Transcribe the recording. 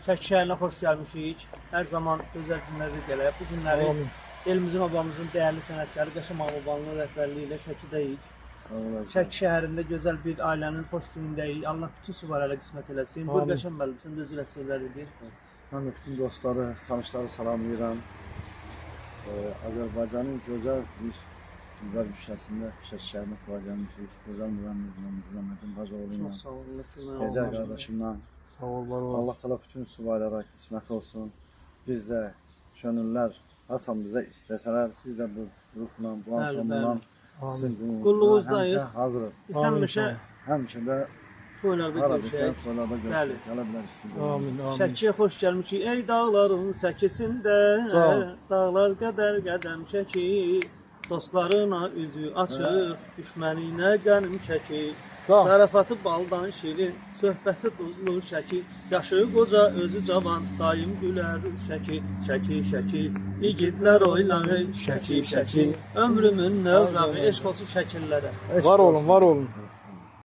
Şəki şəhərinə xoş gəlmişik. Hər zaman gözəl günlərdə gələk. Bu günləri elimizin, obamızın dəyərli sənətkarı Qəşəm Ağaoğlu'nun rəhbərliyi ilə Şəkidəyik. Şəki şəhərində gözəl bir ailənin xoş günündəyik. Allah bütün suvarələ qismət eləsin. Buyur Qəşəm müəllim, sən də özü rəsmlər edir. Mən də bütün dostları, tanışları salamlayıram. Azərbaycanın gözəl bir Gülbar Güşəsində Şəki şəhərinə xoş gəlmişik. Gözəl müğənnimiz Zəhmətin Bazoğlu ilə, Çox sağ olun. Heydər qardaşımla. Sağ ol, var ol. Allah təala bütün suvarələrə qismət olsun. Biz də könüllər hasan bizə istəsələr, biz də bu ruhla, bu ansambla sizin qulluğunuzdayıq. Hazırıq. Biz Həmişə də toylarda görüşək. toylarda görüşək. Gələ bilərsiniz. Amin, amin. Şəkiyə xoş gəlmişik. Ey dağların səkisində, dağlar qədər qədəm çəkir. Dostlarına üzü açıq, düşməninə qənim çəkir. Zarafatı baldan şirin, söhbəti duzlu Şəki. Yaşı qoca, özü cavan, daim gülər Şəki. Şəki, Şəki, igidlər oynağı Şəki, Şəki. Ömrümün növrağı, eşq olsun şəkillərə. Var olun, var olun.